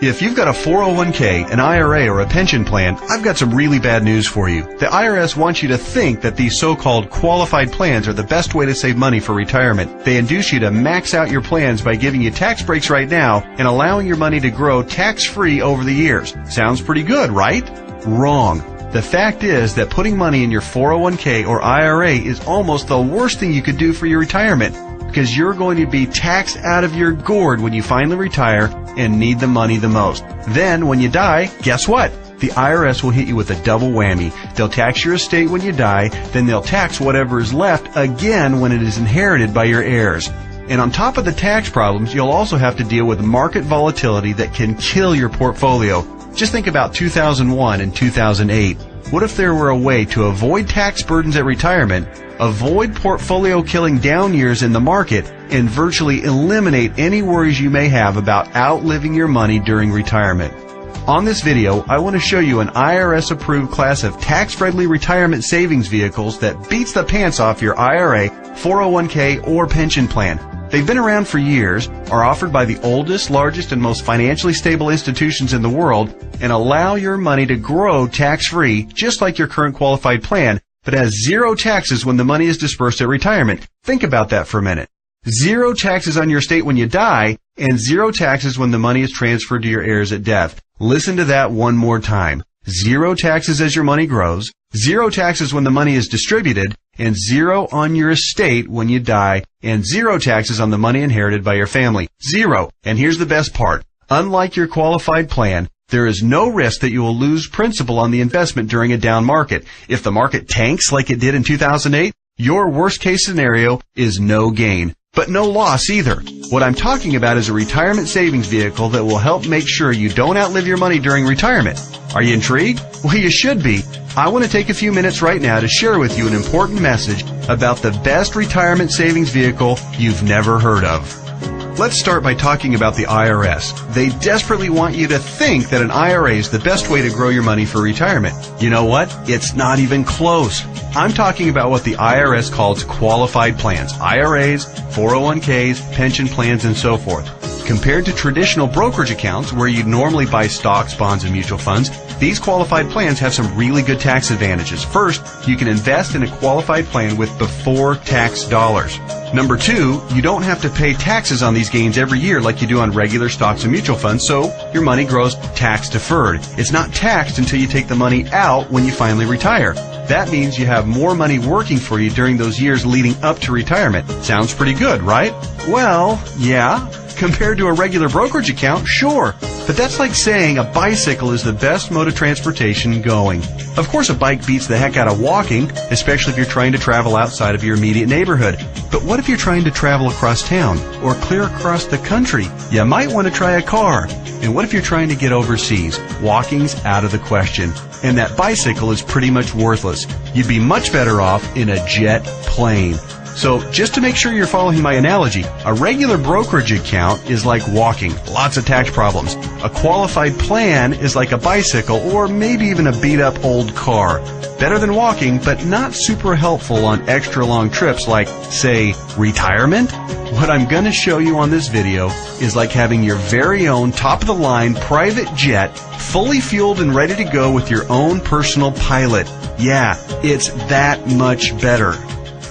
If you've got a 401k, an IRA, or a pension plan, I've got some really bad news for you. The IRS wants you to think that these so-called qualified plans are the best way to save money for retirement. They induce you to max out your plans by giving you tax breaks right now and allowing your money to grow tax-free over the years. Sounds pretty good, right? Wrong. The fact is that putting money in your 401k or IRA is almost the worst thing you could do for your retirement, because you're going to be taxed out of your gourd when you finally retire and need the money the most. Then, when you die, guess what? The IRS will hit you with a double whammy. They'll tax your estate when you die, then they'll tax whatever is left again when it is inherited by your heirs. And on top of the tax problems, you'll also have to deal with market volatility that can kill your portfolio. Just think about 2001 and 2008. What if there were a way to avoid tax burdens at retirement, avoid portfolio-killing down years in the market, and virtually eliminate any worries you may have about outliving your money during retirement? On this video, I want to show you an IRS-approved class of tax-friendly retirement savings vehicles that beats the pants off your IRA, 401k, or pension plan. They've been around for years, are offered by the oldest, largest, and most financially stable institutions in the world, and allow your money to grow tax-free, just like your current qualified plan, but has zero taxes when the money is dispersed at retirement. Think about that for a minute. Zero taxes on your estate when you die, and zero taxes when the money is transferred to your heirs at death. Listen to that one more time. Zero taxes as your money grows, zero taxes when the money is distributed, and zero on your estate when you die, and zero taxes on the money inherited by your family. Zero. And here's the best part. Unlike your qualified plan, there is no risk that you will lose principal on the investment during a down market. If the market tanks like it did in 2008, your worst case scenario is no gain, but no loss either. What I'm talking about is a retirement savings vehicle that will help make sure you don't outlive your money during retirement. Are you intrigued? Well, you should be. I want to take a few minutes right now to share with you an important message about the best retirement savings vehicle you've never heard of. Let's start by talking about the IRS. They desperately want you to think that an IRA is the best way to grow your money for retirement. You know what? It's not even close. I'm talking about what the IRS calls qualified plans. IRAs, 401ks, pension plans, and so forth. Compared to traditional brokerage accounts where you'd normally buy stocks, bonds, and mutual funds, these qualified plans have some really good tax advantages. First, you can invest in a qualified plan with before tax dollars. Number two, you don't have to pay taxes on these gains every year like you do on regular stocks and mutual funds, so your money grows tax deferred. It's not taxed until you take the money out when you finally retire. That means you have more money working for you during those years leading up to retirement. Sounds pretty good, right? Well, yeah. Compared to a regular brokerage account, sure. But that's like saying a bicycle is the best mode of transportation going. Of course, a bike beats the heck out of walking, especially if you're trying to travel outside of your immediate neighborhood. But what if you're trying to travel across town or clear across the country? You might want to try a car. And what if you're trying to get overseas? Walking's out of the question. And that bicycle is pretty much worthless. You'd be much better off in a jet plane. So just to make sure you're following my analogy, a regular brokerage account is like walking, lots of tax problems. A qualified plan is like a bicycle or maybe even a beat-up old car. Better than walking, but not super helpful on extra long trips like, say, retirement. What I'm going to show you on this video is like having your very own top-of-the-line private jet, fully fueled and ready to go with your own personal pilot. Yeah, it's that much better.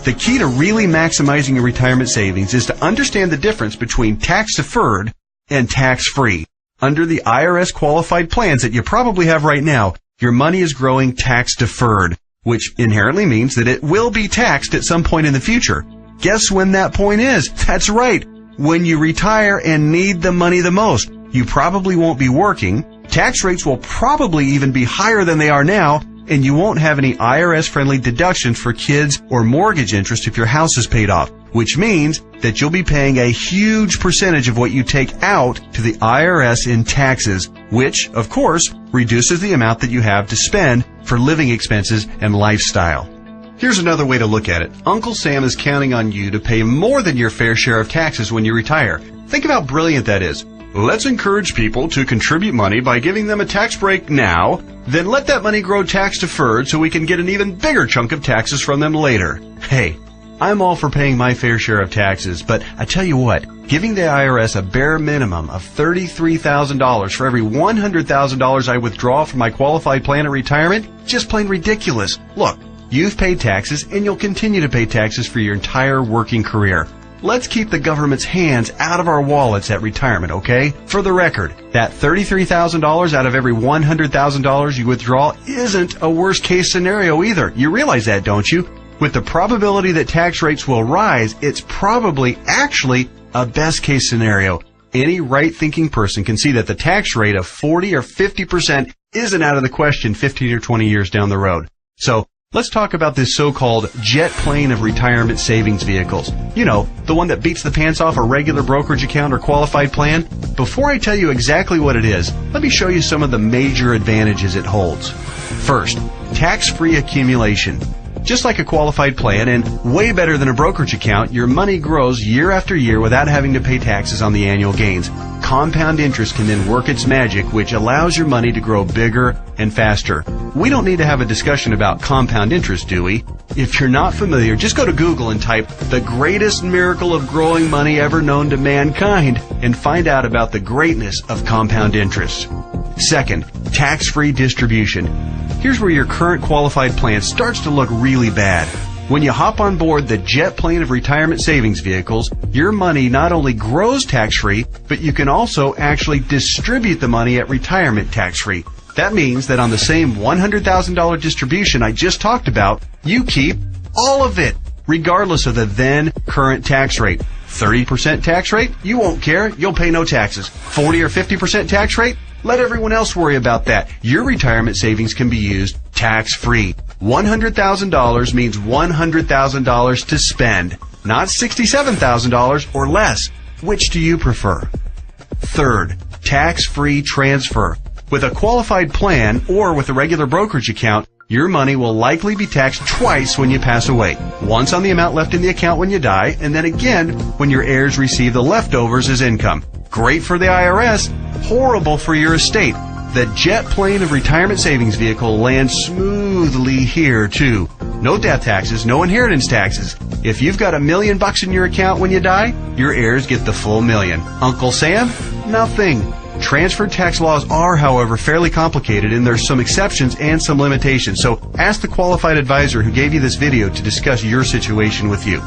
The key to really maximizing your retirement savings is to understand the difference between tax-deferred and tax-free. Under the IRS qualified plans that you probably have right now, your money is growing tax-deferred, which inherently means that it will be taxed at some point in the future. Guess when that point is? That's right, when you retire and need the money the most. You probably won't be working, tax rates will probably even be higher than they are now, and you won't have any IRS-friendly deductions for kids or mortgage interest if your house is paid off, which means that you'll be paying a huge percentage of what you take out to the IRS in taxes, which, of course, reduces the amount that you have to spend for living expenses and lifestyle. Here's another way to look at it. Uncle Sam is counting on you to pay more than your fair share of taxes when you retire. Think of how brilliant that is. Let's encourage people to contribute money by giving them a tax break now, then let that money grow tax deferred so we can get an even bigger chunk of taxes from them later. Hey, I'm all for paying my fair share of taxes, but I tell you what, giving the IRS a bare minimum of $33,000 for every $100,000 I withdraw from my qualified plan at retirement? Just plain ridiculous. Look, you've paid taxes and you'll continue to pay taxes for your entire working career. Let's keep the government's hands out of our wallets at retirement, okay? For the record, that $33,000 out of every $100,000 you withdraw isn't a worst case scenario either. You realize that, don't you? With the probability that tax rates will rise, it's probably actually a best case scenario. Any right-thinking person can see that the tax rate of 40 or 50% isn't out of the question 15 or 20 years down the road. So, let's talk about this so-called jet plane of retirement savings vehicles. You know, the one that beats the pants off a regular brokerage account or qualified plan. Before I tell you exactly what it is, let me show you some of the major advantages it holds. First, tax-free accumulation. Just like a qualified plan and way better than a brokerage account, your money grows year after year without having to pay taxes on the annual gains. Compound interest can then work its magic, which allows your money to grow bigger and faster. We don't need to have a discussion about compound interest, do we? If you're not familiar, just go to Google and type "the greatest miracle of growing money ever known to mankind" and find out about the greatness of compound interest. Second, tax-free distribution. Here's where your current qualified plan starts to look really bad. When you hop on board the jet plane of retirement savings vehicles, your money not only grows tax-free, but you can also actually distribute the money at retirement tax-free. That means that on the same $100,000 distribution I just talked about, you keep all of it, regardless of the then current tax rate. 30% tax rate? You won't care. You'll pay no taxes. 40 or 50% tax rate? Let everyone else worry about that. Your retirement savings can be used tax-free. $100,000 means $100,000 to spend, not $67,000 or less. Which do you prefer? Third, tax-free transfer. With a qualified plan or with a regular brokerage account, your money will likely be taxed twice when you pass away. Once on the amount left in the account when you die, and then again when your heirs receive the leftovers as income. Great for the IRS, horrible for your estate. The jet plane of retirement savings vehicle lands smoothly here too. No death taxes, no inheritance taxes. If you've got $1 million in your account when you die, your heirs get the full $1 million. Uncle Sam? Nothing. Transfer tax laws are, however, fairly complicated, and there's some exceptions and some limitations. So ask the qualified advisor who gave you this video to discuss your situation with you.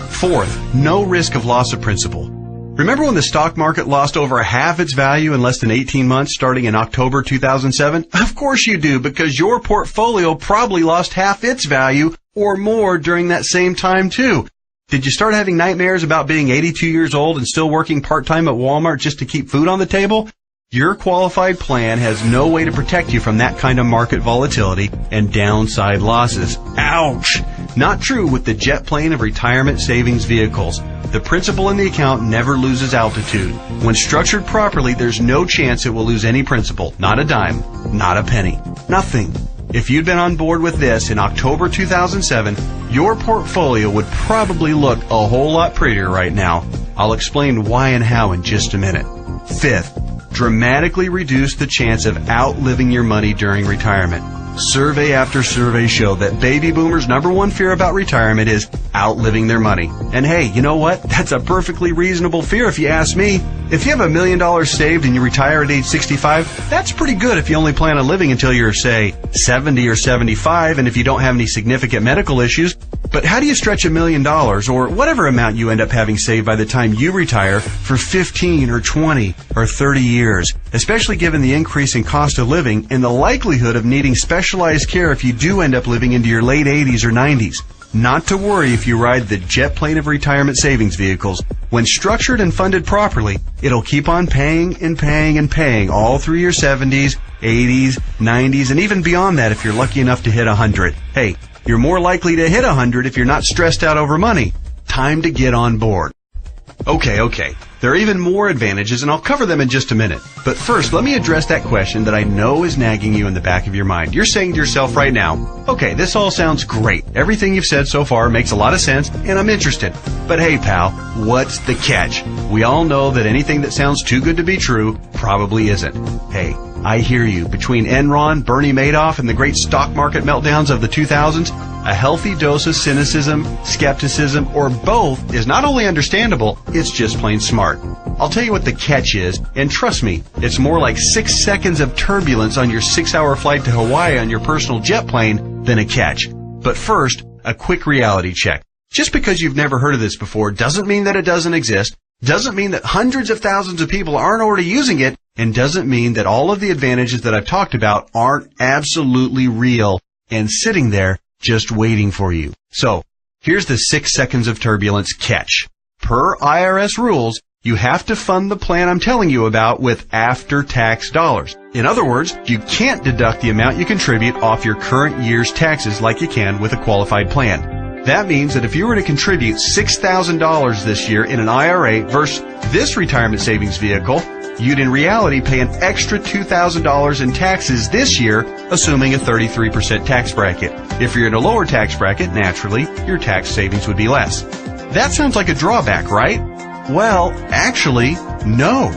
Fourth, no risk of loss of principal. Remember when the stock market lost over half its value in less than 18 months starting in October 2007? Of course you do, because your portfolio probably lost half its value or more during that same time too. Did you start having nightmares about being 82 years old and still working part-time at Walmart just to keep food on the table? Your qualified plan has no way to protect you from that kind of market volatility and downside losses. Ouch! Not true with the jet plane of retirement savings vehicles. The principal in the account never loses altitude. When structured properly, there's no chance it will lose any principal. Not a dime. Not a penny. Nothing. If you'd been on board with this in October 2007, your portfolio would probably look a whole lot prettier right now. I'll explain why and how in just a minute. Fifth, dramatically reduce the chance of outliving your money during retirement. Survey after survey show that baby boomers' #1 fear about retirement is outliving their money. And hey, you know what? That's a perfectly reasonable fear if you ask me. If you have $1 million saved and you retire at age 65, that's pretty good if you only plan on living until you're, say, 70 or 75, and if you don't have any significant medical issues. But how do you stretch $1 million, or whatever amount you end up having saved by the time you retire, for 15 or 20 or 30 years, especially given the increase in cost of living and the likelihood of needing specialized care if you do end up living into your late 80s or 90s? Not to worry if you ride the jet plane of retirement savings vehicles. When structured and funded properly, it'll keep on paying and paying and paying all through your 70s, 80s, 90s, and even beyond that if you're lucky enough to hit 100. Hey, you're more likely to hit 100 if you're not stressed out over money. Time to get on board. Okay. There are even more advantages, and I'll cover them in just a minute. But first, let me address that question that I know is nagging you in the back of your mind. You're saying to yourself right now, okay, this all sounds great. Everything you've said so far makes a lot of sense, and I'm interested. But hey, pal, what's the catch? We all know that anything that sounds too good to be true probably isn't. Hey, I hear you. Between Enron, Bernie Madoff, and the great stock market meltdowns of the 2000s, a healthy dose of cynicism, skepticism, or both is not only understandable, it's just plain smart. part. I'll tell you what the catch is, and trust me, it's more like 6 seconds of turbulence on your 6-hour flight to Hawaii on your personal jet plane than a catch. But first, a quick reality check. Just because you've never heard of this before doesn't mean that it doesn't exist, doesn't mean that hundreds of thousands of people aren't already using it, and doesn't mean that all of the advantages that I've talked about aren't absolutely real and sitting there just waiting for you. So, here's the 6 seconds of turbulence catch. Per IRS rules, you have to fund the plan I'm telling you about with after-tax dollars. In other words, you can't deduct the amount you contribute off your current year's taxes like you can with a qualified plan. That means that if you were to contribute $6,000 this year in an IRA versus this retirement savings vehicle, you'd in reality pay an extra $2,000 in taxes this year, assuming a 33% tax bracket. If you're in a lower tax bracket, naturally, your tax savings would be less. That sounds like a drawback, right? Well, actually, no.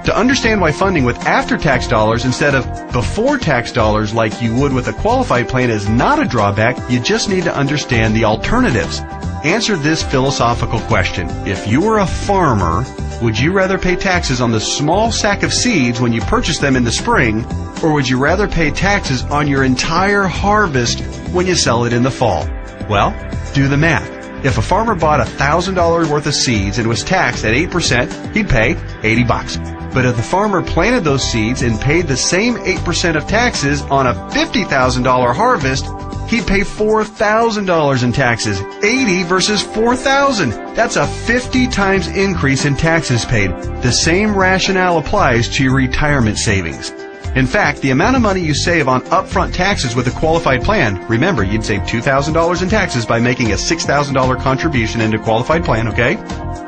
To understand why funding with after-tax dollars instead of before-tax dollars like you would with a qualified plan is not a drawback, you just need to understand the alternatives. Answer this philosophical question. If you were a farmer, would you rather pay taxes on the small sack of seeds when you purchase them in the spring, or would you rather pay taxes on your entire harvest when you sell it in the fall? Well, do the math. If a farmer bought $1,000 worth of seeds and was taxed at 8%, he'd pay $80. But if the farmer planted those seeds and paid the same 8% of taxes on a $50,000 harvest, he'd pay $4,000 in taxes. 80 versus 4,000. That's a 50 times increase in taxes paid. The same rationale applies to your retirement savings. In fact, the amount of money you save on upfront taxes with a qualified plan, remember, you'd save $2,000 in taxes by making a $6,000 contribution into a qualified plan, okay?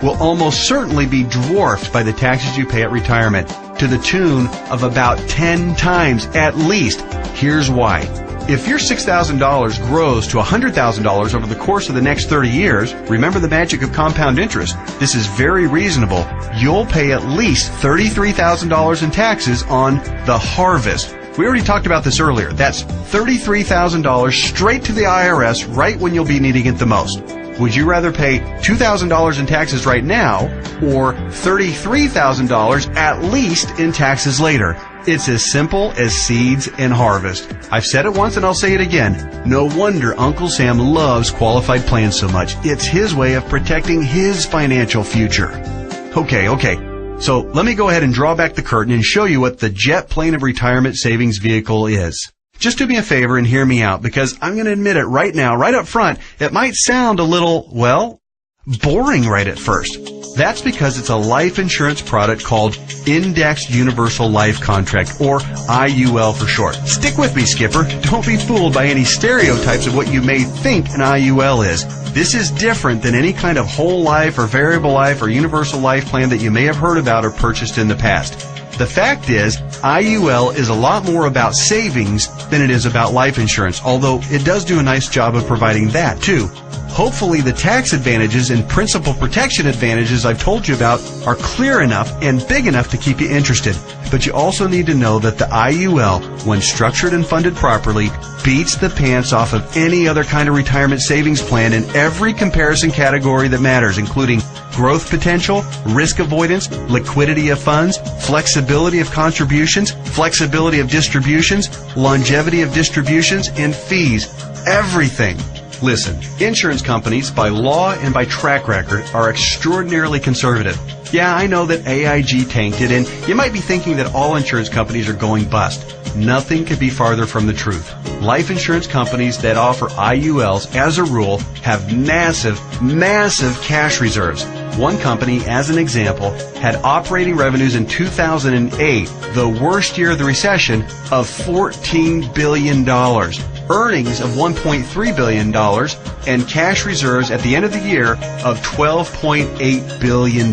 Will almost certainly be dwarfed by the taxes you pay at retirement, to the tune of about 10 times at least. Here's why. If your $6,000 grows to $100,000 over the course of the next 30 years, remember the magic of compound interest. This is very reasonable. You'll pay at least $33,000 in taxes on the harvest. We already talked about this earlier. That's $33,000 straight to the IRS right when you'll be needing it the most. Would you rather pay $2,000 in taxes right now or $33,000 at least in taxes later? It's as simple as seeds and harvest. I've said it once and I'll say it again. No wonder Uncle Sam loves qualified plans so much. It's his way of protecting his financial future. Okay. So let me go ahead and draw back the curtain and show you what the jet plane of retirement savings vehicle is. Just do me a favor and hear me out, because I'm going to admit it right now, right up front, it might sound a little, well, boring right at first. That's because it's a life insurance product called Indexed Universal Life Contract, or IUL for short. Stick with me, Skipper. Don't be fooled by any stereotypes of what you may think an IUL is. This is different than any kind of whole life or variable life or universal life plan that you may have heard about or purchased in the past. The fact is, IUL is a lot more about savings than it is about life insurance, although it does do a nice job of providing that too. Hopefully the tax advantages and principal protection advantages I've told you about are clear enough and big enough to keep you interested. But you also need to know that the IUL, when structured and funded properly, beats the pants off of any other kind of retirement savings plan in every comparison category that matters, including growth potential, risk avoidance, liquidity of funds, flexibility of contributions, flexibility of distributions, longevity of distributions, and fees. Everything. Listen, insurance companies, by law and by track record, are extraordinarily conservative. Yeah, I know that AIG tanked it, and you might be thinking that all insurance companies are going bust. Nothing could be farther from the truth. Life insurance companies that offer IULs, as a rule, have massive cash reserves. One company, as an example, had operating revenues in 2008, the worst year of the recession, of $14 billion. Earnings of $1.3 billion, and cash reserves at the end of the year of $12.8 billion.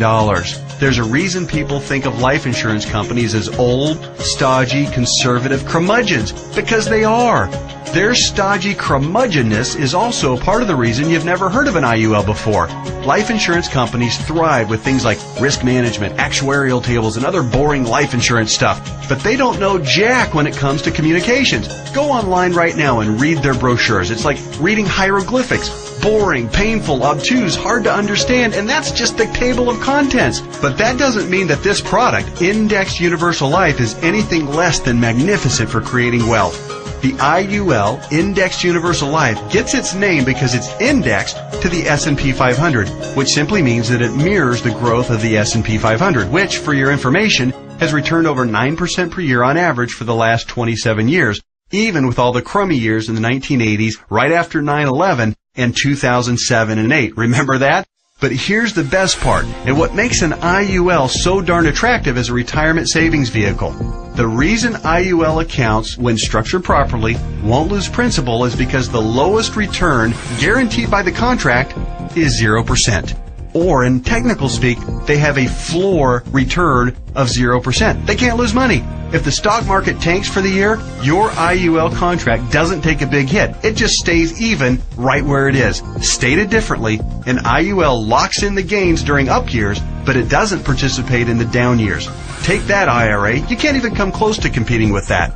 There's a reason people think of life insurance companies as old, stodgy, conservative curmudgeons, because they are. Their stodgy curmudgeonness is also part of the reason you've never heard of an IUL before. Life insurance companies thrive with things like risk management, actuarial tables, and other boring life insurance stuff. But they don't know jack when it comes to communications. Go online right now and read their brochures. It's like reading hieroglyphics. boring, painful, obtuse, hard to understand, and that's just the table of contents. But that doesn't mean that this product, Indexed Universal Life, is anything less than magnificent for creating wealth. The IUL Indexed Universal Life gets its name because it's indexed to the S&P 500, which simply means that it mirrors the growth of the S&P 500, which, for your information, has returned over 9% per year on average for the last 27 years, even with all the crummy years in the 1980s, right after 9/11, and 2007 and 8. Remember that? But here's the best part, and what makes an IUL so darn attractive as a retirement savings vehicle. The reason IUL accounts, when structured properly, won't lose principal is because the lowest return guaranteed by the contract is 0%. Or, in technical speak, they have a floor return of 0%. They can't lose money. If the stock market tanks for the year, your IUL contract doesn't take a big hit. It just stays even right where it is. Stated differently, an IUL locks in the gains during up years, but it doesn't participate in the down years. Take that, IRA. You can't even come close to competing with that.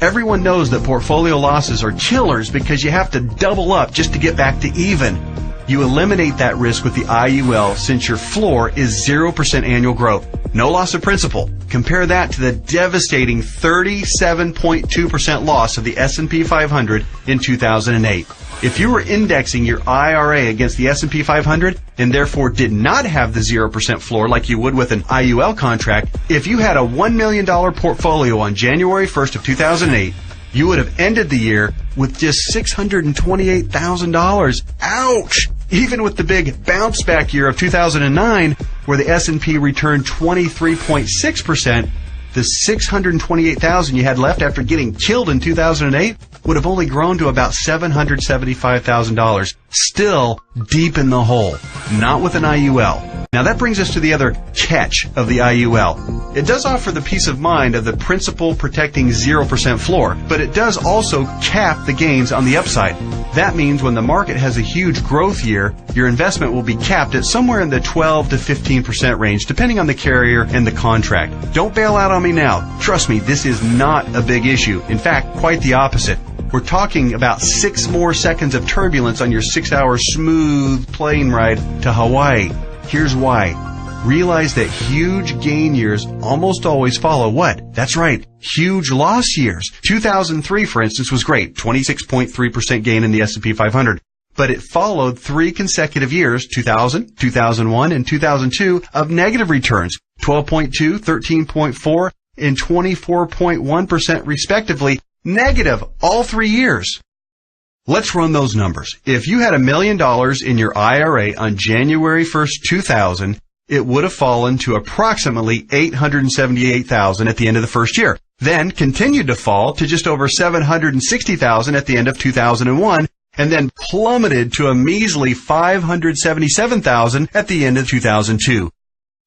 Everyone knows that portfolio losses are killers because you have to double up just to get back to even. You eliminate that risk with the IUL since your floor is 0% annual growth. No loss of principal. Compare that to the devastating 37.2% loss of the S&P 500 in 2008. If you were indexing your IRA against the S&P 500 and therefore did not have the 0% floor like you would with an IUL contract, if you had a $1 million portfolio on January 1st of 2008, you would have ended the year with just $628,000. Ouch! Even with the big bounce back year of 2009, where the S&P returned 23.6%, the $628,000 you had left after getting killed in 2008 would have only grown to about $775,000. Still deep in the hole. Not with an IUL. Now that brings us to the other catch of the IUL. It does offer the peace of mind of the principal protecting 0% floor, but it does also cap the gains on the upside. That means when the market has a huge growth year, your investment will be capped at somewhere in the 12 to 15% range, depending on the carrier and the contract. Don't bail out on me now. Trust me, this is not a big issue. In fact, quite the opposite. We're talking about 6 more seconds of turbulence on your 6-hour smooth plane ride to Hawaii. Here's why. Realize that huge gain years almost always follow what? That's right, huge loss years. 2003, for instance, was great, 26.3% gain in the S&P 500. But it followed 3 consecutive years, 2000, 2001, and 2002, of negative returns, 12.2, 13.4, and 24.1% respectively, negative all 3 years. Let's run those numbers. If you had $1 million in your IRA on January 1st, 2000, it would have fallen to approximately $878,000 at the end of the first year, then continued to fall to just over $760,000 at the end of 2001, and then plummeted to a measly $577,000 at the end of 2002.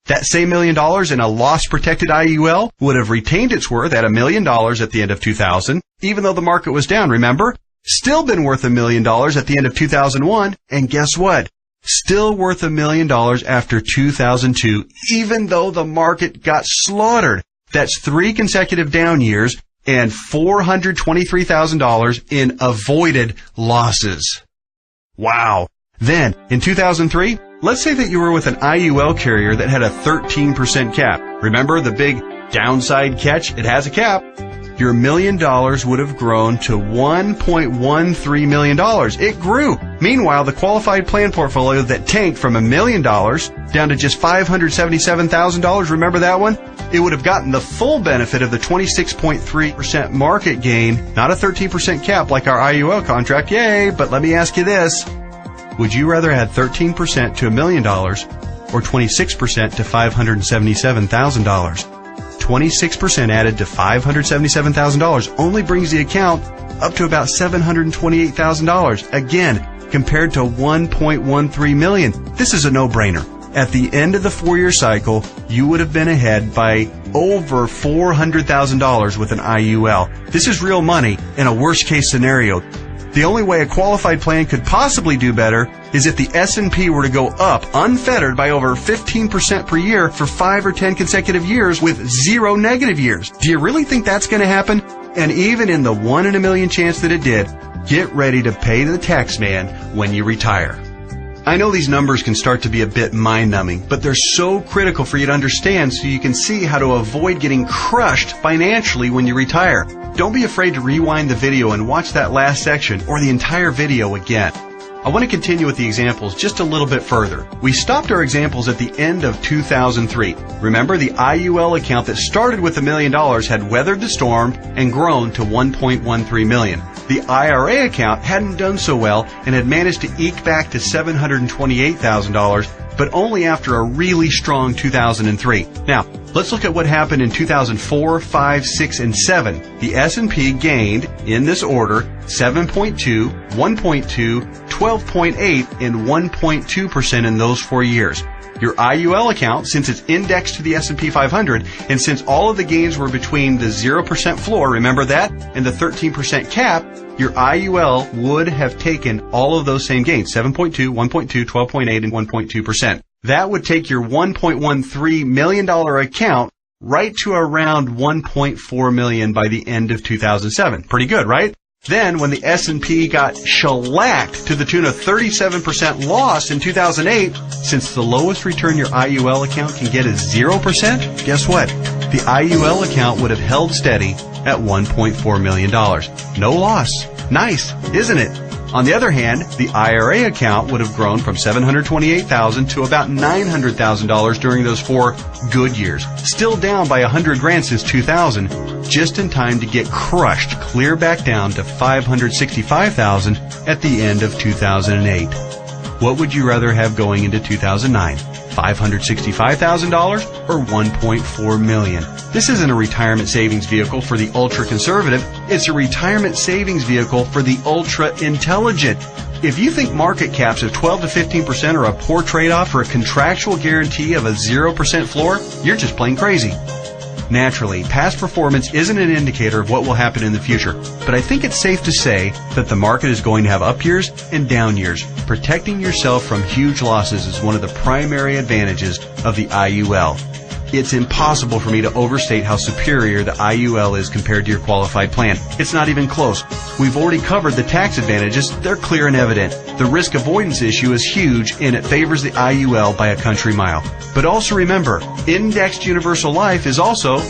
That same $1 million in a loss-protected IUL would have retained its worth at $1 million at the end of 2000, even though the market was down, remember? Still been worth $1 million at the end of 2001, and guess what? Still worth $1 million after 2002, even though the market got slaughtered. That's 3 consecutive down years and $423,000 in avoided losses. Wow. Then, in 2003, let's say that you were with an IUL carrier that had a 13% cap. Remember the big downside catch? It has a cap. Your $1 million would have grown to $1.13 million. It grew. Meanwhile, the qualified plan portfolio that tanked from $1 million down to just $577,000, remember that one? It would have gotten the full benefit of the 26.3% market gain, not a 13% cap like our IUL contract. Yay! But let me ask you this. Would you rather add 13% to $1 million or 26% to $577,000? 26% added to $577,000 only brings the account up to about $728,000. Again, compared to $1.13 million. This is a no-brainer. At the end of the 4-year cycle, you would have been ahead by over $400,000 with an IUL. This is real money in a worst-case scenario. The only way a qualified plan could possibly do better is if the S&P were to go up unfettered by over 15% per year for 5 or 10 consecutive years with 0 negative years. Do you really think that's going to happen? And even in the 1 in a million chance that it did, get ready to pay the tax man when you retire. I know these numbers can start to be a bit mind-numbing, but they're so critical for you to understand so you can see how to avoid getting crushed financially when you retire. Don't be afraid to rewind the video and watch that last section or the entire video again. I want to continue with the examples just a little bit further. We stopped our examples at the end of 2003. Remember, the IUL account that started with $1 million had weathered the storm and grown to $1.13 million. The IRA account hadn't done so well and had managed to eke back to $728,000, but only after a really strong 2003. Now, let's look at what happened in 2004, 5, 6, and 7. The S&P gained, in this order, 7.2, 1.2, 12.8, and 1.2% in those 4 years. Your IUL account, since it's indexed to the S&P 500, and since all of the gains were between the 0% floor, remember that, and the 13% cap, your IUL would have taken all of those same gains, 7.2, 1.2, 12.8, and 1.2%. That would take your $1.13 million account right to around $1.4 million by the end of 2007. Pretty good, right? Then, when the S&P got shellacked to the tune of 37% loss in 2008, since the lowest return your IUL account can get is 0%, guess what? The IUL account would have held steady at $1.4 million. No loss. Nice, isn't it? On the other hand, the IRA account would have grown from $728,000 to about $900,000 during those 4 good years. Still down by $100,000 since 2000, just in time to get crushed clear back down to $565,000 at the end of 2008. What would you rather have going into 2009? $565,000 or $1.4 million? This isn't a retirement savings vehicle for the ultra-conservative. It's a retirement savings vehicle for the ultra-intelligent. If you think market caps of 12 to 15% are a poor trade-off for a contractual guarantee of a 0% floor, you're just plain crazy. Naturally, past performance isn't an indicator of what will happen in the future, but I think it's safe to say that the market is going to have up years and down years. Protecting yourself from huge losses is one of the primary advantages of the IUL. It's impossible for me to overstate how superior the IUL is compared to your qualified plan. It's not even close. We've already covered the tax advantages. They're clear and evident. The risk avoidance issue is huge, and it favors the IUL by a country mile. But also remember, indexed universal life is also,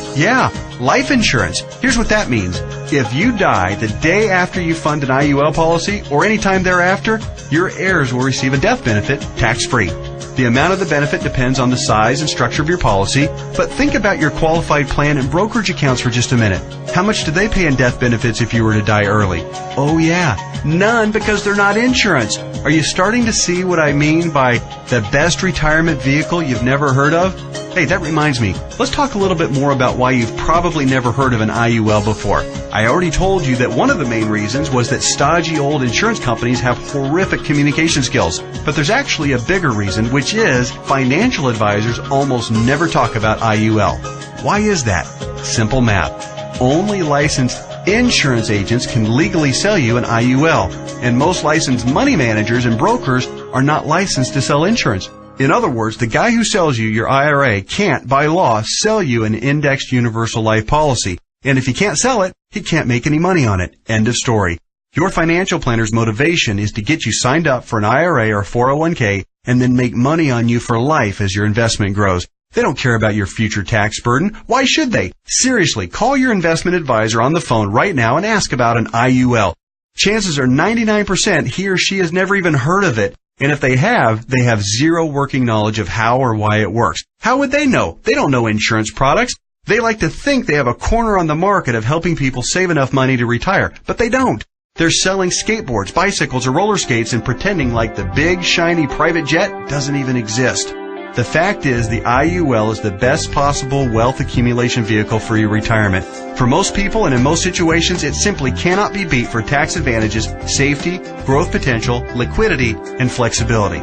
life insurance. Here's what that means. If you die the day after you fund an IUL policy or any time thereafter, your heirs will receive a death benefit tax-free. The amount of the benefit depends on the size and structure of your policy, but think about your qualified plan and brokerage accounts for just a minute. How much do they pay in death benefits if you were to die early? Oh yeah, none, because they're not insurance. Are you starting to see what I mean by the best retirement vehicle you've never heard of? Hey, that reminds me. Let's talk a little bit more about why you've probably never heard of an IUL before. I already told you that one of the main reasons was that stodgy old insurance companies have horrific communication skills. But there's actually a bigger reason, which is financial advisors almost never talk about IUL. Why is that? Simple math. Only licensed insurance agents can legally sell you an IUL, and most licensed money managers and brokers are not licensed to sell insurance. In other words, the guy who sells you your IRA can't, by law, sell you an indexed universal life policy. And if he can't sell it, he can't make any money on it. End of story. Your financial planner's motivation is to get you signed up for an IRA or 401k and then make money on you for life as your investment grows. They don't care about your future tax burden. Why should they? Seriously, call your investment advisor on the phone right now and ask about an IUL. Chances are 99% he or she has never even heard of it. And if they have zero working knowledge of how or why it works. How would they know? They don't know insurance products. They like to think they have a corner on the market of helping people save enough money to retire, but they don't. They're selling skateboards, bicycles, or roller skates and pretending like the big, shiny private jet doesn't even exist. The fact is, the IUL is the best possible wealth accumulation vehicle for your retirement. For most people and in most situations, it simply cannot be beat for tax advantages, safety, growth potential, liquidity, and flexibility.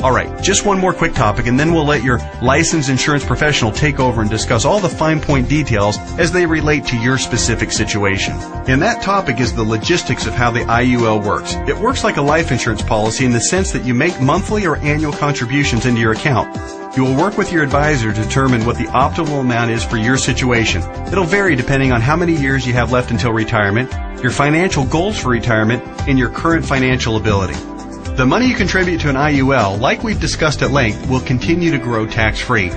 All right, just one more quick topic, and then we'll let your licensed insurance professional take over and discuss all the fine point details as they relate to your specific situation. And that topic is the logistics of how the IUL works. It works like a life insurance policy in the sense that you make monthly or annual contributions into your account. You will work with your advisor to determine what the optimal amount is for your situation. It'll vary depending on how many years you have left until retirement, your financial goals for retirement, and your current financial ability. The money you contribute to an IUL, like we've discussed at length, will continue to grow tax-free.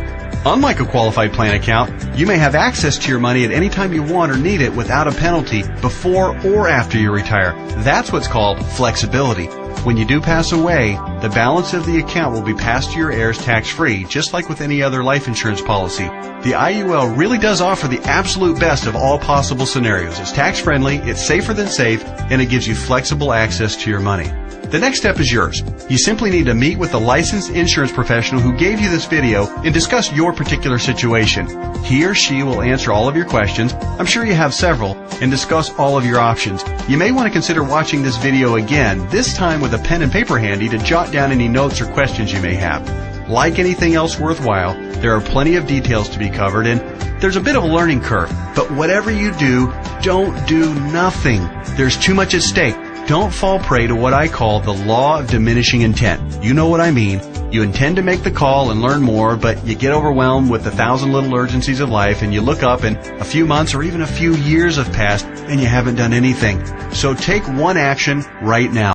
Unlike a qualified plan account, you may have access to your money at any time you want or need it without a penalty before or after you retire. That's what's called flexibility. When you do pass away, the balance of the account will be passed to your heirs tax-free, just like with any other life insurance policy. The IUL really does offer the absolute best of all possible scenarios. It's tax-friendly, it's safer than safe, and it gives you flexible access to your money. The next step is yours. You simply need to meet with a licensed insurance professional who gave you this video and discuss your particular situation. He or she will answer all of your questions, I'm sure you have several, and discuss all of your options. You may want to consider watching this video again, this time with a pen and paper handy to jot down any notes or questions you may have. Like anything else worthwhile, there are plenty of details to be covered, and there's a bit of a learning curve. But whatever you do, don't do nothing. There's too much at stake. Don't fall prey to what I call the law of diminishing intent. You know what I mean. You intend to make the call and learn more, but you get overwhelmed with 1,000 little urgencies of life, and you look up and a few months or even a few years have passed and you haven't done anything. So take one action right now.